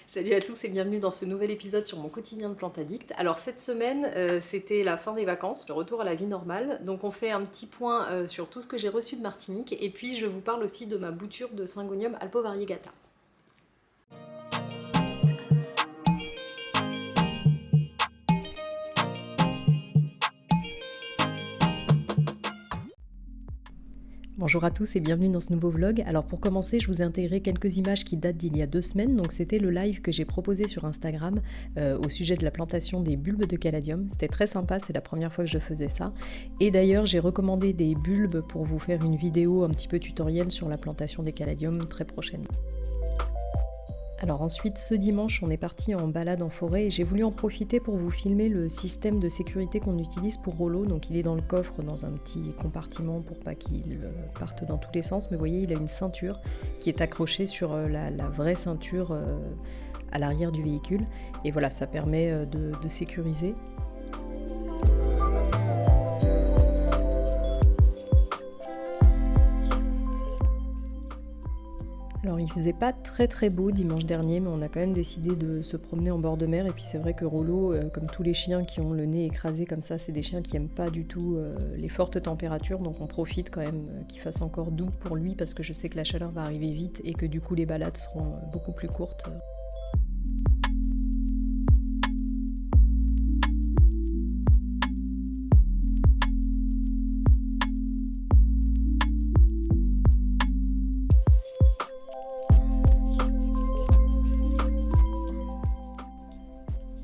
Salut à tous et bienvenue dans ce nouvel épisode sur mon quotidien de plante addict. Alors cette semaine, c'était la fin des vacances, le retour à la vie normale. Donc on fait un petit point sur tout ce que j'ai reçu de Martinique et puis je vous parle aussi de ma bouture de Syngonium alpovariegata. Bonjour à tous et bienvenue dans ce nouveau vlog. Alors pour commencer, je vous ai intégré quelques images qui datent d'il y a 2 semaines. Donc c'était le live que j'ai proposé sur Instagram au sujet de la plantation des bulbes de caladium. C'était très sympa, c'est la première fois que je faisais ça. Et d'ailleurs, j'ai recommandé des bulbes pour vous faire une vidéo un petit peu tutoriel sur la plantation des caladium très prochainement. Alors ensuite, ce dimanche, on est parti en balade en forêt et j'ai voulu en profiter pour vous filmer le système de sécurité qu'on utilise pour Rollo. Donc il est dans le coffre, dans un petit compartiment pour pas qu'il parte dans tous les sens. Mais vous voyez, il a une ceinture qui est accrochée sur la vraie ceinture à l'arrière du véhicule. Et voilà, ça permet de sécuriser. Alors il faisait pas très beau dimanche dernier, mais on a quand même décidé de se promener en bord de mer. Et puis c'est vrai que Rollo, comme tous les chiens qui ont le nez écrasé comme ça, c'est des chiens qui aiment pas du tout les fortes températures. Donc on profite quand même qu'il fasse encore doux pour lui, parce que je sais que la chaleur va arriver vite et que du coup les balades seront beaucoup plus courtes.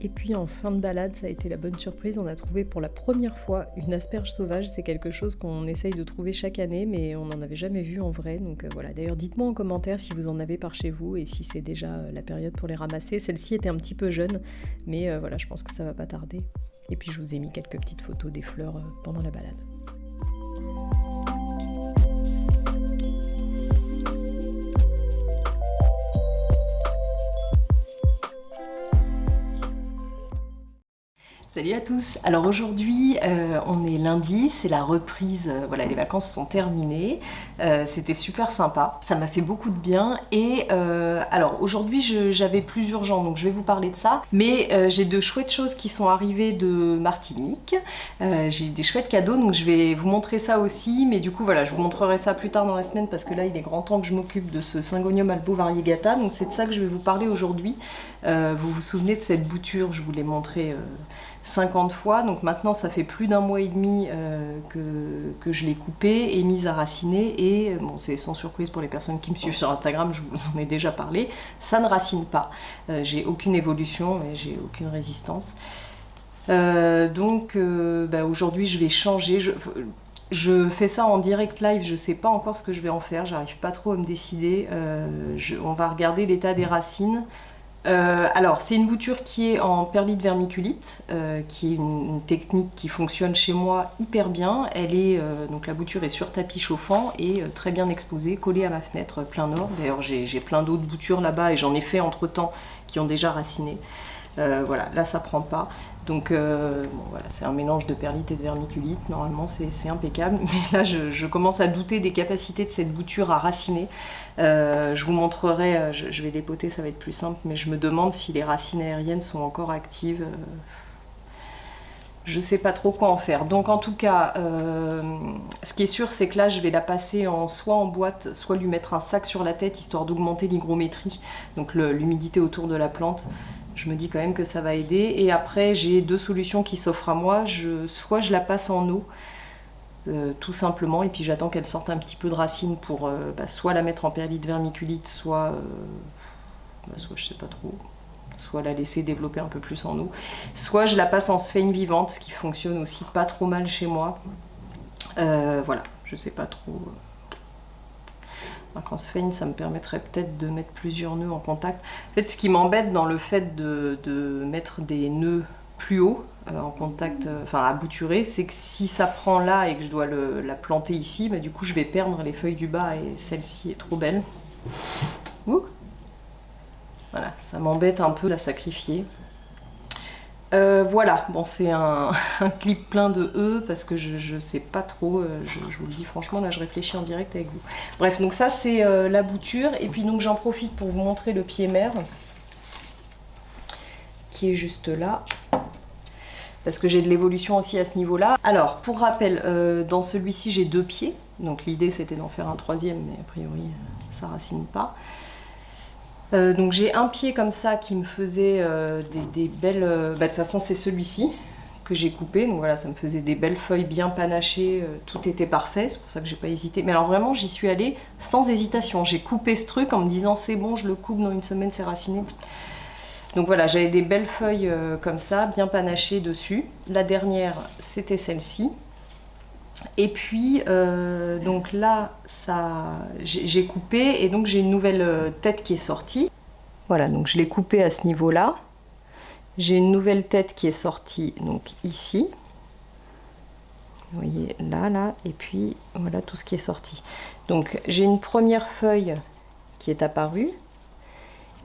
Et puis en fin de balade, ça a été la bonne surprise, on a trouvé pour la première fois une asperge sauvage. C'est quelque chose qu'on essaye de trouver chaque année, mais on n'en avait jamais vu en vrai. Donc voilà, d'ailleurs dites-moi en commentaire si vous en avez par chez vous et si c'est déjà la période pour les ramasser. Celle-ci était un petit peu jeune, mais voilà, je pense que ça va pas tarder. Et puis je vous ai mis quelques petites photos des fleurs pendant la balade. Salut à tous. Alors aujourd'hui on est lundi, c'est la reprise, voilà, les vacances sont terminées, c'était super sympa, ça m'a fait beaucoup de bien et alors aujourd'hui j'avais plus urgent donc je vais vous parler de ça, mais j'ai de chouettes choses qui sont arrivées de Martinique, j'ai des chouettes cadeaux donc je vais vous montrer ça aussi, mais du coup voilà, je vous montrerai ça plus tard dans la semaine parce que là il est grand temps que je m'occupe de ce Syngonium alpovariegata, donc c'est de ça que je vais vous parler aujourd'hui. Vous vous souvenez de cette bouture, je vous l'ai montré 50 fois, donc maintenant ça fait plus d'1 mois et demi que je l'ai coupée et mise à raciner, et bon, c'est sans surprise pour les personnes qui me suivent sur Instagram, je vous en ai déjà parlé, ça ne racine pas, j'ai aucune évolution et j'ai aucune résistance. Donc aujourd'hui je vais changer, je fais ça en direct live, je sais pas encore ce que je vais en faire, j'arrive pas trop à me décider, on va regarder l'état des racines. Alors c'est une bouture qui est en perlite vermiculite, qui est une technique qui fonctionne chez moi hyper bien. Elle est donc la bouture est sur tapis chauffant et très bien exposée, collée à ma fenêtre plein nord. D'ailleurs j'ai plein d'autres boutures là-bas et j'en ai fait entre temps qui ont déjà raciné. Voilà, là ça prend pas. Donc bon, voilà, c'est un mélange de perlite et de vermiculite, normalement c'est impeccable. Mais là je commence à douter des capacités de cette bouture à raciner. Je vous montrerai, je vais dépoter, ça va être plus simple, mais je me demande si les racines aériennes sont encore actives. Je sais pas trop quoi en faire. Donc en tout cas, ce qui est sûr, c'est que là je vais la passer soit en boîte, soit lui mettre un sac sur la tête, histoire d'augmenter l'hygrométrie, donc l'humidité autour de la plante. Je me dis quand même que ça va aider. Et après, j'ai 2 solutions qui s'offrent à moi. Soit je la passe en eau, tout simplement, et puis j'attends qu'elle sorte un petit peu de racine pour soit la mettre en perlite vermiculite, soit je sais pas trop, soit la laisser développer un peu plus en eau. Soit je la passe en sphène vivante, ce qui fonctionne aussi pas trop mal chez moi. Voilà, je sais pas trop. En sphène, ça me permettrait peut-être de mettre plusieurs nœuds en contact. En fait, ce qui m'embête dans le fait de mettre des nœuds plus hauts en contact, à bouturer, c'est que si ça prend là et que je dois la planter ici, du coup je vais perdre les feuilles du bas et celle-ci est trop belle. Ouh. Voilà, ça m'embête un peu de la sacrifier. Voilà, bon c'est un clip plein de E parce que je sais pas trop, je vous le dis franchement, là je réfléchis en direct avec vous. Bref, donc ça c'est la bouture, et puis donc j'en profite pour vous montrer le pied mère. pied juste là, parce que j'ai de l'évolution aussi à ce niveau-là. Alors, pour rappel, dans celui-ci, j'ai 2 pieds. Donc l'idée, c'était d'en faire un 3e, mais a priori, ça racine pas. Donc j'ai un pied comme ça qui me faisait des belles... de toute façon, c'est celui-ci que j'ai coupé. Donc voilà, ça me faisait des belles feuilles bien panachées. Tout était parfait, c'est pour ça que j'ai pas hésité. Mais alors vraiment, j'y suis allée sans hésitation. J'ai coupé ce truc en me disant, c'est bon, je le coupe dans une semaine, c'est raciné. Donc voilà, j'avais des belles feuilles comme ça, bien panachées dessus. La dernière, c'était celle-ci. Et puis, donc là, j'ai coupé et donc j'ai une nouvelle tête qui est sortie. Voilà, donc je l'ai coupé à ce niveau-là. J'ai une nouvelle tête qui est sortie, donc ici. Vous voyez, là, et puis voilà tout ce qui est sorti. Donc j'ai une première feuille qui est apparue,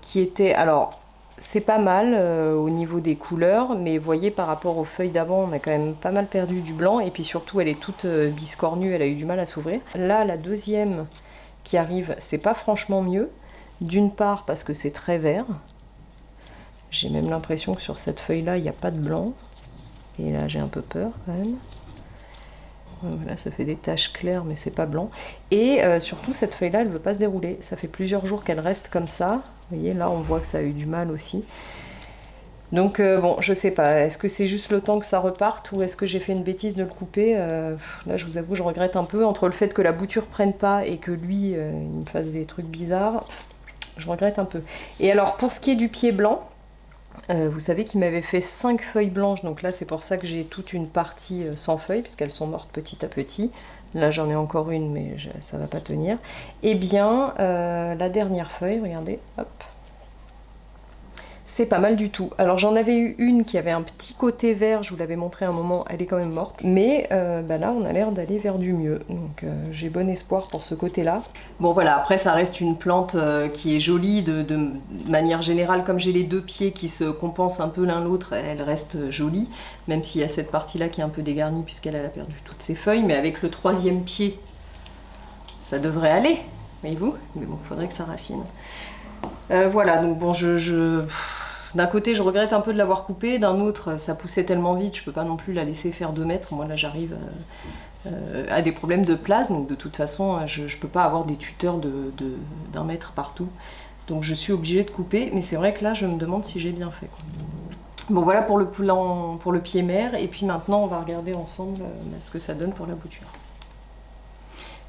qui était... Alors, c'est pas mal au niveau des couleurs, mais vous voyez par rapport aux feuilles d'avant, on a quand même pas mal perdu du blanc, et puis surtout elle est toute biscornue, elle a eu du mal à s'ouvrir. Là, la deuxième qui arrive, c'est pas franchement mieux, d'une part parce que c'est très vert, j'ai même l'impression que sur cette feuille-là, il n'y a pas de blanc, et là j'ai un peu peur quand même. Voilà, ça fait des taches claires, mais c'est pas blanc. Et surtout, cette feuille-là, elle ne veut pas se dérouler. Ça fait plusieurs jours qu'elle reste comme ça. Vous voyez, là, on voit que ça a eu du mal aussi. Donc, bon, je sais pas. Est-ce que c'est juste le temps que ça reparte ou est-ce que j'ai fait une bêtise de le couper? Là, je vous avoue, je regrette un peu. Entre le fait que la bouture prenne pas et que lui, il me fasse des trucs bizarres, je regrette un peu. Et alors, pour ce qui est du pied blanc, vous savez qu'il m'avait fait 5 feuilles blanches, donc là c'est pour ça que j'ai toute une partie sans feuilles, puisqu'elles sont mortes petit à petit. Là j'en ai encore une, mais ça va pas tenir. Et bien, la dernière feuille, regardez, hop, c'est pas mal du tout. Alors j'en avais eu une qui avait un petit côté vert, je vous l'avais montré à un moment, elle est quand même morte. Mais là on a l'air d'aller vers du mieux, donc j'ai bon espoir pour ce côté-là. Bon voilà, après ça reste une plante qui est jolie de manière générale, comme j'ai les 2 pieds qui se compensent un peu l'un l'autre, elle reste jolie, même s'il y a cette partie-là qui est un peu dégarnie puisqu'elle a perdu toutes ses feuilles, mais avec le 3e pied, ça devrait aller, voyez-vous, mais bon, il faudrait que ça racine. Voilà, donc bon, d'un côté, je regrette un peu de l'avoir coupé, d'un autre, ça poussait tellement vite, je peux pas non plus la laisser faire 2 mètres. Moi, là, j'arrive à des problèmes de place, donc de toute façon, je peux pas avoir des tuteurs d'1 mètre partout. Donc, je suis obligée de couper, mais c'est vrai que là, je me demande si j'ai bien fait, quoi. Bon, voilà pour le plan, pour le pied mère, et puis maintenant, on va regarder ensemble ce que ça donne pour la bouture.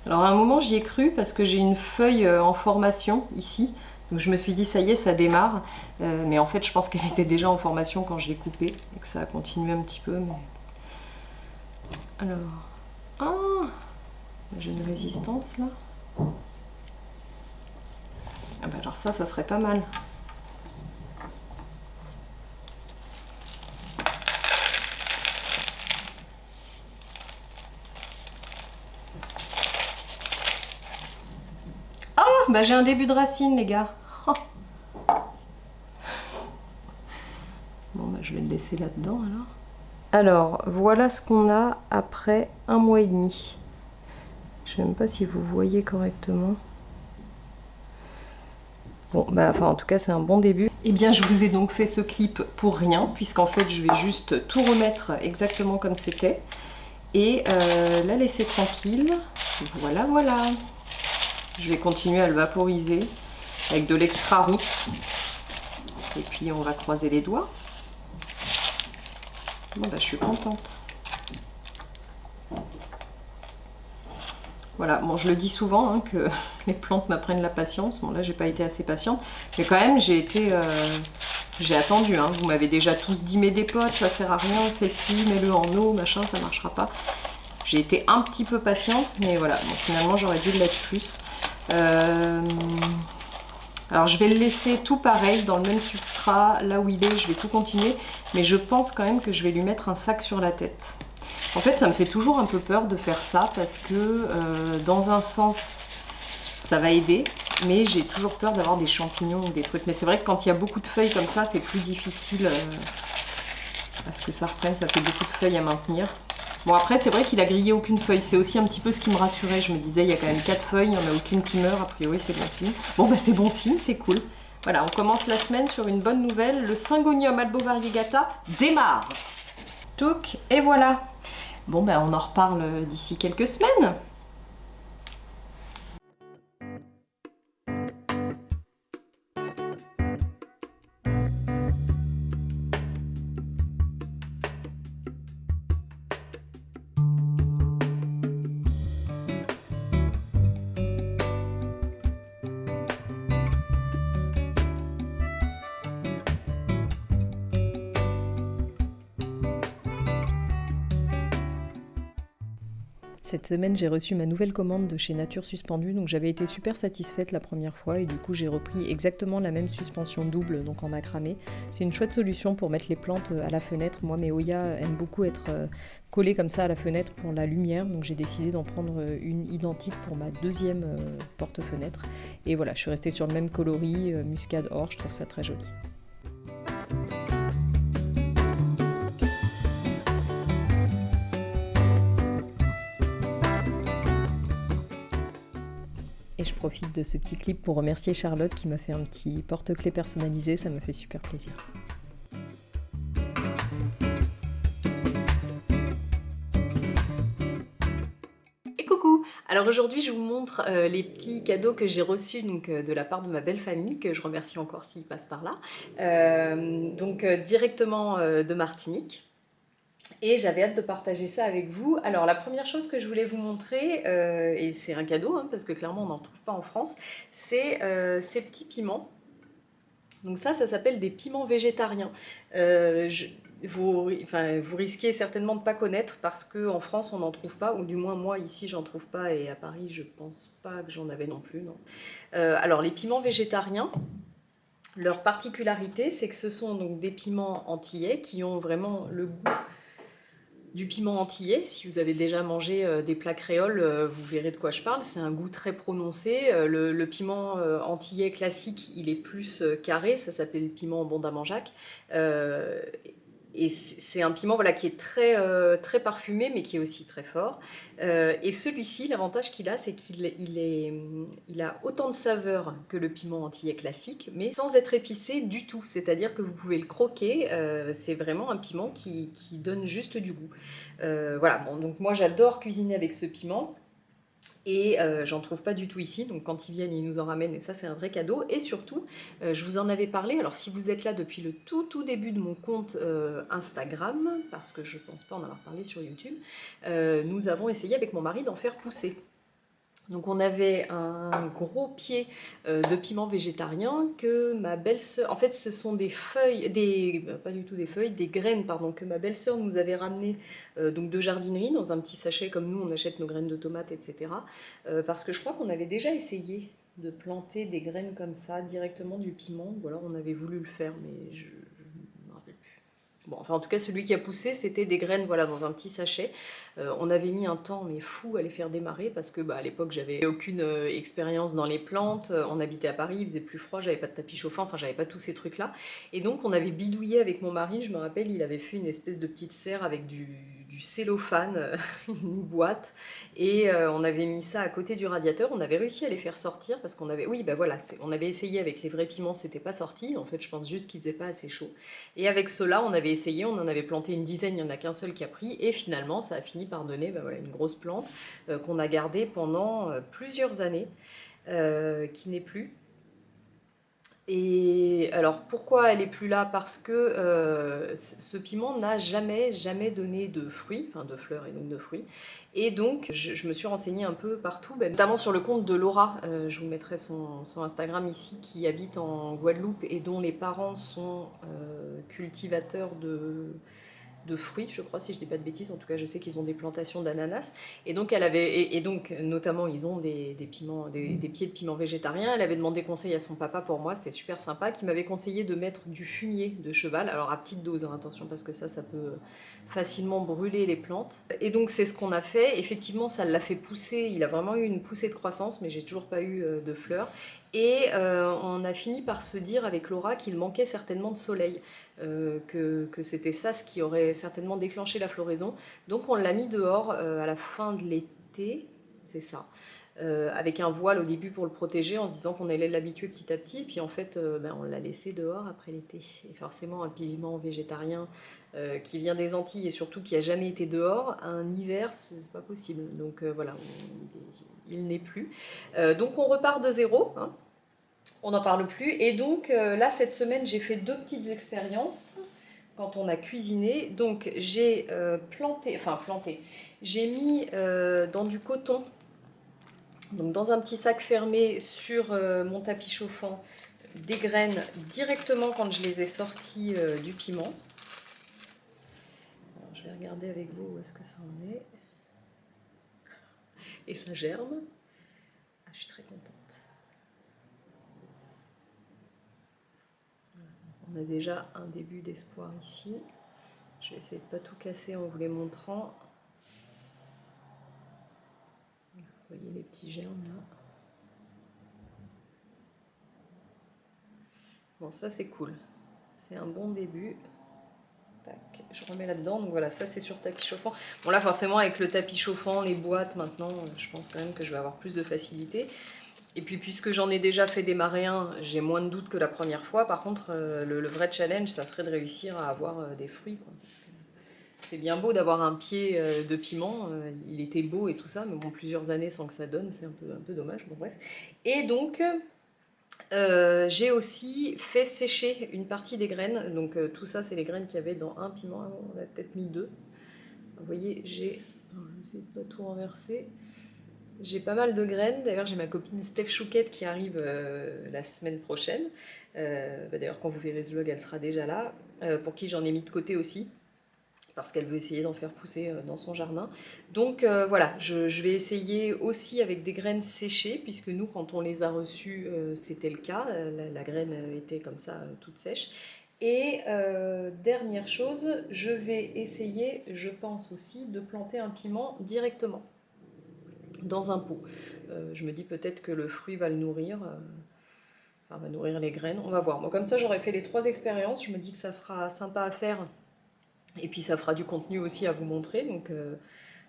Alors, à un moment, j'y ai cru parce que j'ai une feuille en formation ici. Donc je me suis dit, ça y est, ça démarre. Mais en fait, je pense qu'elle était déjà en formation quand je l'ai coupée et que ça a continué un petit peu. Mais... Alors... Ah, j'ai une résistance là. Ah bah alors ça serait pas mal. Ah, bah j'ai un début de racine, les gars. Bon, bah, je vais le laisser là-dedans alors. Alors, voilà ce qu'on a après 1 mois et demi. Je ne sais même pas si vous voyez correctement. Bon, bah, enfin, en tout cas, c'est un bon début. Eh bien, je vous ai donc fait ce clip pour rien, puisqu'en fait, je vais juste tout remettre exactement comme c'était. Et la laisser tranquille. Voilà, voilà. Je vais continuer à le vaporiser avec de l'extra route. Et puis, on va croiser les doigts. Bon, bah, je suis contente. Voilà, bon, je le dis souvent hein, que les plantes m'apprennent la patience. Bon, là, j'ai pas été assez patiente, mais quand même, j'ai attendu. Hein. Vous m'avez déjà tous dit, mais des potes, ça sert à rien, fais ci, mets-le en eau, machin, ça marchera pas. J'ai été un petit peu patiente, mais voilà, bon, finalement, j'aurais dû l'être plus. Alors je vais le laisser tout pareil dans le même substrat, là où il est, je vais tout continuer, mais je pense quand même que je vais lui mettre un sac sur la tête. En fait ça me fait toujours un peu peur de faire ça parce que dans un sens ça va aider, mais j'ai toujours peur d'avoir des champignons ou des trucs. Mais c'est vrai que quand il y a beaucoup de feuilles comme ça, c'est plus difficile parce que ça reprenne, ça fait beaucoup de feuilles à maintenir. Bon après c'est vrai qu'il a grillé aucune feuille, c'est aussi un petit peu ce qui me rassurait, je me disais il y a quand même 4 feuilles, il n'y en a aucune qui meurt, a priori c'est bon signe. Bon bah c'est bon signe, c'est cool. Voilà, on commence la semaine sur une bonne nouvelle. Le Syngonium albovariegata démarre. Touc, et voilà. Bon, ben on en reparle d'ici quelques semaines. Cette semaine, j'ai reçu ma nouvelle commande de chez Nature Suspendue, donc j'avais été super satisfaite la première fois et du coup j'ai repris exactement la même suspension double, donc en macramé. C'est une chouette solution pour mettre les plantes à la fenêtre. Moi, mes Hoya aiment beaucoup être collées comme ça à la fenêtre pour la lumière, donc j'ai décidé d'en prendre une identique pour ma deuxième porte-fenêtre. Et voilà, je suis restée sur le même coloris, muscade or, je trouve ça très joli. Et je profite de ce petit clip pour remercier Charlotte qui m'a fait un petit porte-clés personnalisé, ça m'a fait super plaisir. Et coucou! Alors aujourd'hui je vous montre les petits cadeaux que j'ai reçus de la part de ma belle famille, que je remercie encore s'ils passent par là. Directement de Martinique. Et j'avais hâte de partager ça avec vous. Alors la première chose que je voulais vous montrer, et c'est un cadeau, hein, parce que clairement on n'en trouve pas en France, c'est ces petits piments. Donc ça s'appelle des piments végétariens. Vous risquez certainement de ne pas connaître parce qu'en France on n'en trouve pas, ou du moins moi ici j'en trouve pas, et à Paris je pense pas que j'en avais non plus. Non. Alors les piments végétariens, leur particularité c'est que ce sont donc des piments antillais qui ont vraiment le goût du piment antillais. Si vous avez déjà mangé des plats créoles, vous verrez de quoi je parle. C'est un goût très prononcé. Le piment antillais classique, il est plus carré. Ça s'appelle le piment bon d'Amanjac. Et c'est un piment voilà, qui est très parfumé, mais qui est aussi très fort. Et celui-ci, l'avantage qu'il a, c'est qu'il a autant de saveur que le piment antillais classique, mais sans être épicé du tout. C'est-à-dire que vous pouvez le croquer. C'est vraiment un piment qui donne juste du goût. Voilà, bon, donc moi j'adore cuisiner avec ce piment. Et j'en trouve pas du tout ici, donc quand ils viennent, ils nous en ramènent, et ça c'est un vrai cadeau. Et surtout, je vous en avais parlé, alors si vous êtes là depuis le tout début de mon compte Instagram, parce que je pense pas en avoir parlé sur YouTube, nous avons essayé avec mon mari d'en faire pousser. Donc on avait un gros pied de piment végétarien que ma belle-sœur... En fait, ce sont des feuilles, pas du tout des feuilles, des graines, pardon, que ma belle-sœur nous avait ramenées donc de jardinerie, dans un petit sachet comme nous, on achète nos graines de tomates, etc. Parce que je crois qu'on avait déjà essayé de planter des graines comme ça, directement du piment, ou alors on avait voulu le faire, mais je me rappelle plus. Bon, enfin, en tout cas, celui qui a poussé, c'était des graines voilà, dans un petit sachet. On avait mis un temps mais fou à les faire démarrer parce que à l'époque, j'avais aucune expérience dans les plantes. On habitait à Paris, il faisait plus froid, j'avais pas de tapis chauffant, enfin, j'avais pas tous ces trucs-là. Et donc, on avait bidouillé avec mon mari, je me rappelle, il avait fait une espèce de petite serre avec du cellophane, une boîte, et on avait mis ça à côté du radiateur. On avait réussi à les faire sortir parce qu'on avait, oui, voilà, on avait essayé avec les vrais piments, c'était pas sorti. En fait, je pense juste qu'il faisait pas assez chaud. Et avec ceux-là, on avait essayé, on en avait planté une dizaine, il n'y en a qu'un seul qui a pris, et finalement, ça a fini par donner voilà, une grosse plante qu'on a gardée pendant plusieurs années, qui n'est plus. Et alors pourquoi elle est plus là? Parce que ce piment n'a jamais donné de fruits, enfin de fleurs et donc de fruits. Et donc je me suis renseignée un peu partout, notamment sur le compte de Laura, je vous mettrai son Instagram ici, qui habite en Guadeloupe et dont les parents sont cultivateurs de fruits, je crois, si je dis pas de bêtises. En tout cas, je sais qu'ils ont des plantations d'ananas. Et donc, donc, notamment, ils ont des piments, des pieds de piments végétariens. Elle avait demandé conseil à son papa pour moi, c'était super sympa, qui m'avait conseillé de mettre du fumier de cheval. Alors, à petite dose, hein, attention, parce que ça peut facilement brûler les plantes. Et donc, c'est ce qu'on a fait. Effectivement, ça l'a fait pousser. Il a vraiment eu une poussée de croissance, mais j'ai toujours pas eu de fleurs. Et on a fini par se dire avec Laura qu'il manquait certainement de soleil, que c'était ça ce qui aurait certainement déclenché la floraison. Donc on l'a mis dehors à la fin de l'été, c'est ça. avec un voile au début pour le protéger en se disant qu'on allait l'habituer petit à petit. Puis en fait, on l'a laissé dehors après l'été. Et forcément, un piment végétarien qui vient des Antilles et surtout qui a jamais été dehors, un hiver, c'est pas possible. Donc voilà, il n'est plus. Donc on repart de zéro, hein. On n'en parle plus. Et donc là, cette semaine, j'ai fait 2 petites expériences quand on a cuisiné. Donc j'ai planté, j'ai mis dans du coton, donc dans un petit sac fermé sur mon tapis chauffant, des graines directement quand je les ai sorties du piment. Alors, je vais regarder avec vous où est-ce que ça en est. Et ça germe. Ah, je suis très contente. On a déjà un début d'espoir ici. Je vais essayer de ne pas tout casser en vous les montrant. Vous voyez les petits germes là. Bon, ça c'est cool. C'est un bon début. Tac, je remets là-dedans. Donc voilà, ça c'est sur tapis chauffant. Bon là forcément avec le tapis chauffant, les boîtes maintenant, je pense quand même que je vais avoir plus de facilité. Et puis puisque j'en ai déjà fait démarrer un, j'ai moins de doutes que la première fois. Par contre, le vrai challenge, ça serait de réussir à avoir des fruits, quoi. Parce que c'est bien beau d'avoir un pied de piment, il était beau et tout ça, mais bon, plusieurs années sans que ça donne, c'est un peu dommage. Bon bref. Et donc, j'ai aussi fait sécher une partie des graines. Donc tout ça, c'est les graines qu'il y avait dans un piment. On a peut-être mis 2. Vous voyez, j'ai... Je vais essayer de ne pas tout renverser. J'ai pas mal de graines. D'ailleurs, j'ai ma copine Steph Chouquette qui arrive la semaine prochaine. D'ailleurs, quand vous verrez ce vlog, elle sera déjà là. Pour qui j'en ai mis de côté aussi, parce qu'elle veut essayer d'en faire pousser dans son jardin. Donc voilà, je vais essayer aussi avec des graines séchées, puisque nous, quand on les a reçues, c'était le cas. La graine était comme ça, toute sèche. Et dernière chose, je vais essayer, je pense aussi, de planter un piment directement dans un pot. Je me dis peut-être que le fruit va le nourrir, enfin va nourrir les graines, on va voir. Bon, comme ça j'aurai fait les 3 expériences, je me dis que ça sera sympa à faire, et puis ça fera du contenu aussi à vous montrer, donc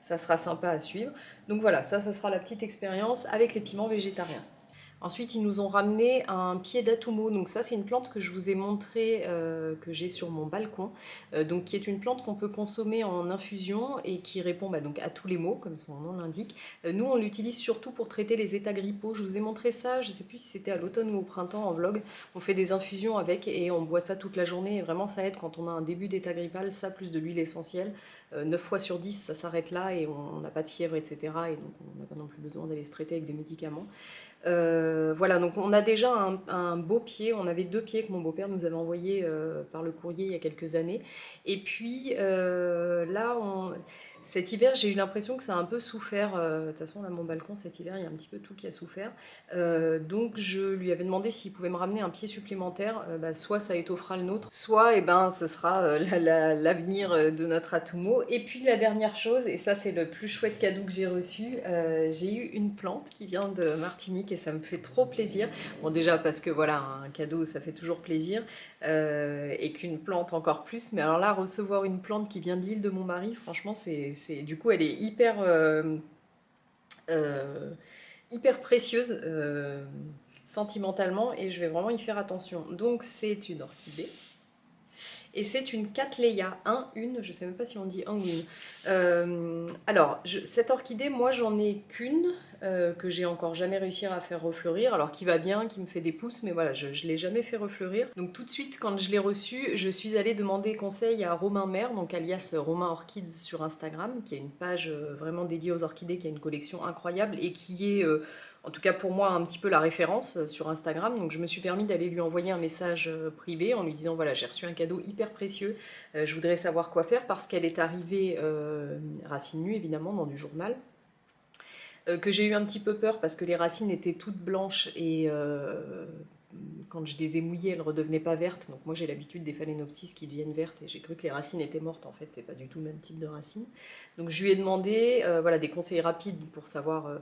ça sera sympa à suivre. Donc voilà, ça sera la petite expérience avec les piments végétariens. Ensuite, ils nous ont ramené un pied d'atumo. Donc ça, c'est une plante que je vous ai montré, que j'ai sur mon balcon. Donc qui est une plante qu'on peut consommer en infusion et qui répond donc à tous les maux, comme son nom l'indique. Nous, on l'utilise surtout pour traiter les états grippaux. Je vous ai montré ça, je ne sais plus si c'était à l'automne ou au printemps en vlog. On fait des infusions avec et on boit ça toute la journée. Et vraiment, ça aide quand on a un début d'état grippal. Ça, plus de l'huile essentielle. 9 fois sur 10, ça s'arrête là et on n'a pas de fièvre, etc. Et donc, on n'a pas non plus besoin d'aller se traiter avec des médicaments. Voilà, donc on a déjà un beau pied. On avait 2 pieds que mon beau-père nous avait envoyés par le courrier il y a quelques années. Et puis là, cet hiver, j'ai eu l'impression que ça a un peu souffert. De toute façon, là, mon balcon, cet hiver, il y a un petit peu tout qui a souffert. Donc je lui avais demandé s'il pouvait me ramener un pied supplémentaire. Soit ça étoffera le nôtre, soit ce sera l'avenir de notre Atumo. Et puis la dernière chose, et ça c'est le plus chouette cadeau que j'ai reçu, j'ai eu une plante qui vient de Martinique et ça me fait trop plaisir. Bon, déjà parce que voilà, un cadeau ça fait toujours plaisir, et qu'une plante encore plus. Mais alors là, recevoir une plante qui vient de l'île de mon mari, franchement, du coup, elle est hyper précieuse sentimentalement et je vais vraiment y faire attention. Donc c'est une orchidée. Et c'est une Cattleya, une, je sais même pas si on dit un ou une. Alors, cette orchidée, moi j'en ai qu'une, que j'ai encore jamais réussi à faire refleurir, alors qui va bien, qui me fait des pousses, mais voilà, je l'ai jamais fait refleurir. Donc tout de suite, quand je l'ai reçue, je suis allée demander conseil à Romain Maire, donc alias Romain Orchids sur Instagram, qui a une page vraiment dédiée aux orchidées, qui a une collection incroyable et qui est... en tout cas pour moi un petit peu la référence sur Instagram, donc je me suis permis d'aller lui envoyer un message privé en lui disant voilà, j'ai reçu un cadeau hyper précieux, je voudrais savoir quoi faire parce qu'elle est arrivée racine nue évidemment dans du journal, que j'ai eu un petit peu peur parce que les racines étaient toutes blanches et quand je les ai mouillées, elles ne redevenaient pas vertes. Donc moi j'ai l'habitude des phalaenopsis qui deviennent vertes et j'ai cru que les racines étaient mortes. En fait, c'est pas du tout le même type de racines. Donc je lui ai demandé voilà, des conseils rapides pour savoir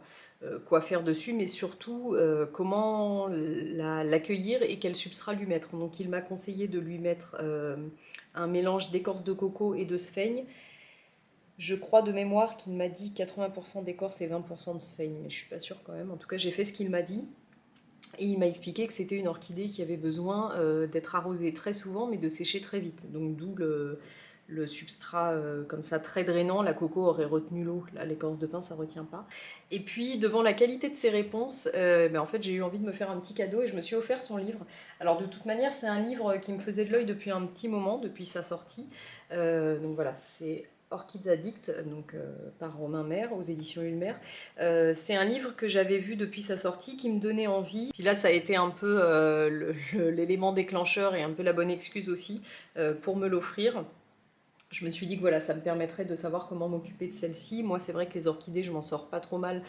quoi faire dessus, mais surtout comment l'accueillir et quel substrat lui mettre. Donc il m'a conseillé de lui mettre un mélange d'écorce de coco et de sphaigne. Je crois de mémoire qu'il m'a dit 80% d'écorce et 20% de sphène, mais je suis pas sûre quand même. En tout cas, j'ai fait ce qu'il m'a dit. Et il m'a expliqué que c'était une orchidée qui avait besoin d'être arrosée très souvent, mais de sécher très vite. Donc d'où le substrat comme ça très drainant. La coco aurait retenu l'eau, là l'écorce de pin ça retient pas. Et puis devant la qualité de ses réponses, en fait j'ai eu envie de me faire un petit cadeau et je me suis offert son livre. Alors de toute manière c'est un livre qui me faisait de l'œil depuis un petit moment, depuis sa sortie. Donc voilà, c'est Orchids Addict, donc par Romain Maire aux éditions Ulmer. C'est un livre que j'avais vu depuis sa sortie qui me donnait envie. Puis là, ça a été un peu l'élément déclencheur et un peu la bonne excuse aussi pour me l'offrir. Je me suis dit que voilà, ça me permettrait de savoir comment m'occuper de celle-ci. Moi, c'est vrai que les orchidées, je m'en sors pas trop mal.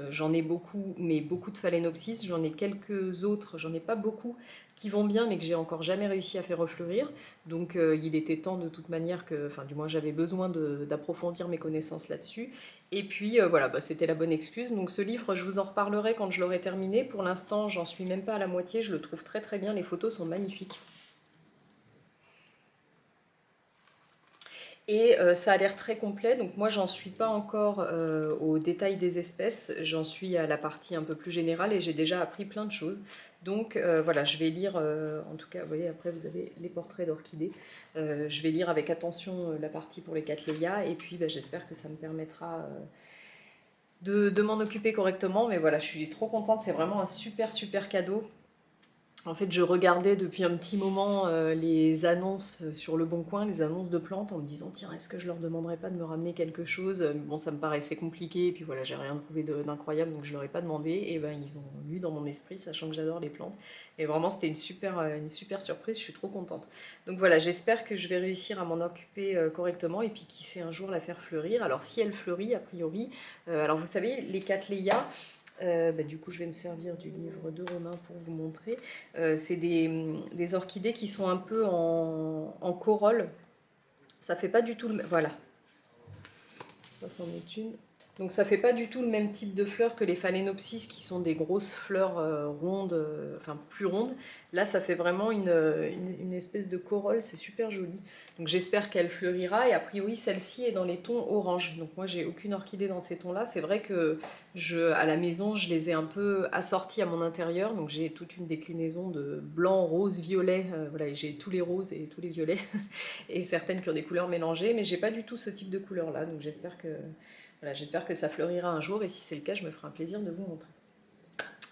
J'en ai beaucoup, mais beaucoup de phalaenopsis. J'en ai quelques autres, j'en ai pas beaucoup qui vont bien, mais que j'ai encore jamais réussi à faire refleurir. Donc, il était temps de toute manière que, enfin, du moins, j'avais besoin d'approfondir mes connaissances là-dessus. Et puis, voilà, c'était la bonne excuse. Donc, ce livre, je vous en reparlerai quand je l'aurai terminé. Pour l'instant, j'en suis même pas à la moitié. Je le trouve très très bien. Les photos sont magnifiques. Et ça a l'air très complet, donc moi j'en suis pas encore au détail des espèces, j'en suis à la partie un peu plus générale et j'ai déjà appris plein de choses. Donc voilà, je vais lire, en tout cas, vous voyez, après vous avez les portraits d'orchidées. Je vais lire avec attention la partie pour les Cattleya et puis j'espère que ça me permettra de m'en occuper correctement. Mais voilà, je suis trop contente, c'est vraiment un super super cadeau. En fait, je regardais depuis un petit moment les annonces sur Le Bon Coin, les annonces de plantes, en me disant tiens, est-ce que je leur demanderais pas de me ramener quelque chose? Bon, ça me paraissait compliqué, et puis voilà, j'ai rien trouvé d'incroyable, donc je leur ai pas demandé. Et ben, ils ont lu dans mon esprit, sachant que j'adore les plantes. Et vraiment, c'était une super surprise, je suis trop contente. Donc voilà, j'espère que je vais réussir à m'en occuper correctement, et puis qui sait un jour la faire fleurir. Alors, si elle fleurit, a priori, alors vous savez, les Cattleya, du coup, je vais me servir du livre de Romain pour vous montrer. C'est des orchidées qui sont un peu en corolle. Ça fait pas du tout le même. Voilà, ça c'en est une. Donc ça fait pas du tout le même type de fleurs que les phalaenopsis qui sont des grosses fleurs rondes, enfin plus rondes. Là ça fait vraiment une espèce de corolle, c'est super joli. Donc j'espère qu'elle fleurira et a priori celle-ci est dans les tons orange. Donc moi j'ai aucune orchidée dans ces tons-là. C'est vrai que à la maison je les ai un peu assorties à mon intérieur. Donc j'ai toute une déclinaison de blanc, rose, violet. Voilà, j'ai tous les roses et tous les violets et certaines qui ont des couleurs mélangées. Mais j'ai pas du tout ce type de couleur là. Donc j'espère que voilà, j'espère que ça fleurira un jour et si c'est le cas, je me ferai un plaisir de vous montrer.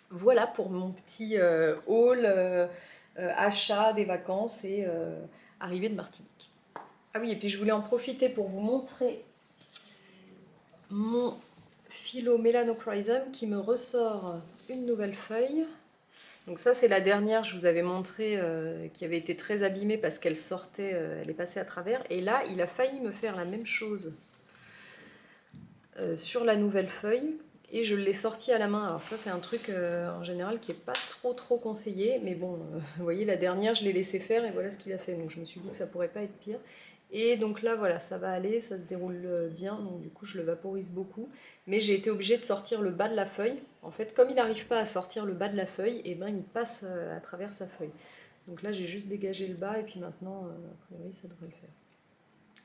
Voilà pour mon petit haul achat des vacances et arrivée de Martinique. Ah oui, et puis je voulais en profiter pour vous montrer mon philo Melanochrysum qui me ressort une nouvelle feuille. Donc ça c'est la dernière, je vous avais montré, qui avait été très abîmée parce qu'elle sortait, elle est passée à travers. Et là, il a failli me faire la même chose sur la nouvelle feuille et je l'ai sorti à la main. Alors ça c'est un truc en général qui est pas trop conseillé, mais bon, vous voyez la dernière je l'ai laissé faire et voilà ce qu'il a fait. Donc je me suis dit que ça pourrait pas être pire. Et donc là voilà, ça va aller, ça se déroule bien, donc du coup je le vaporise beaucoup. Mais j'ai été obligée de sortir le bas de la feuille. En fait, comme il n'arrive pas à sortir le bas de la feuille, et ben il passe à travers sa feuille. Donc là j'ai juste dégagé le bas et puis maintenant, a priori ça devrait le faire.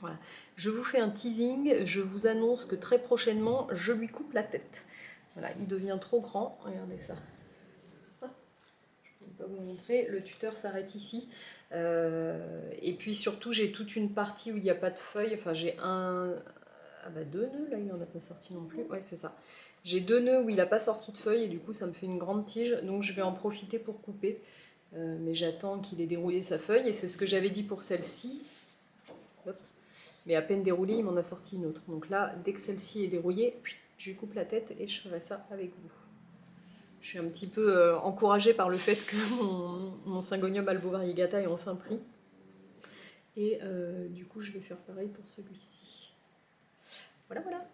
Voilà. Je vous fais un teasing, je vous annonce que très prochainement, je lui coupe la tête. Voilà, il devient trop grand, regardez ça. Je ne peux pas vous montrer, le tuteur s'arrête ici. Et puis surtout, j'ai toute une partie où il n'y a pas de feuilles, enfin j'ai deux nœuds, là il n'en a pas sorti non plus, ouais c'est ça. J'ai deux nœuds où il n'a pas sorti de feuilles et du coup ça me fait une grande tige, donc je vais en profiter pour couper. Mais j'attends qu'il ait déroulé sa feuille et c'est ce que j'avais dit pour celle-ci. Hop. Mais à peine déroulée, il m'en a sorti une autre. Donc là, dès que celle-ci est dérouillée, je lui coupe la tête et je ferai ça avec vous. Je suis un petit peu encouragée par le fait que mon Syngonium albovariegata est enfin pris. Et du coup, je vais faire pareil pour celui-ci. Voilà, voilà.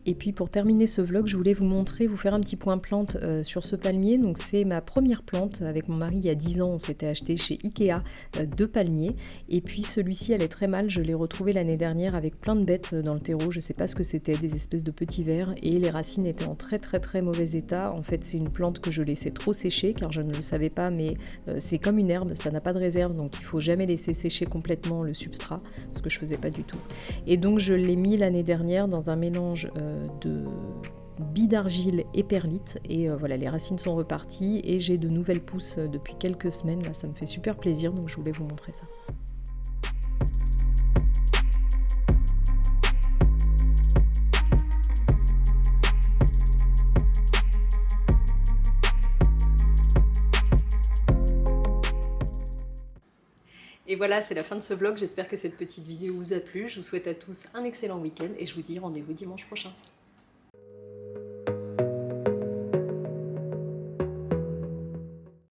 Et puis pour terminer ce vlog, je voulais vous faire un petit point plante sur ce palmier. Donc c'est ma première plante. Avec mon mari il y a 10 ans, on s'était acheté chez Ikea 2 palmiers. Et puis celui-ci allait très mal, je l'ai retrouvé l'année dernière avec plein de bêtes dans le terreau. Je sais pas ce que c'était, des espèces de petits vers. Et les racines étaient en très mauvais état. En fait c'est une plante que je laissais trop sécher car je ne le savais pas, mais c'est comme une herbe, ça n'a pas de réserve. Donc il faut jamais laisser sécher complètement le substrat, ce que je faisais pas du tout. Et donc je l'ai mis l'année dernière dans un mélange de billes d'argile et perlite et voilà, les racines sont reparties et j'ai de nouvelles pousses depuis quelques semaines. Là ça me fait super plaisir, donc je voulais vous montrer ça. Et voilà, c'est la fin de ce vlog. J'espère que cette petite vidéo vous a plu. Je vous souhaite à tous un excellent week-end et je vous dis rendez-vous dimanche prochain.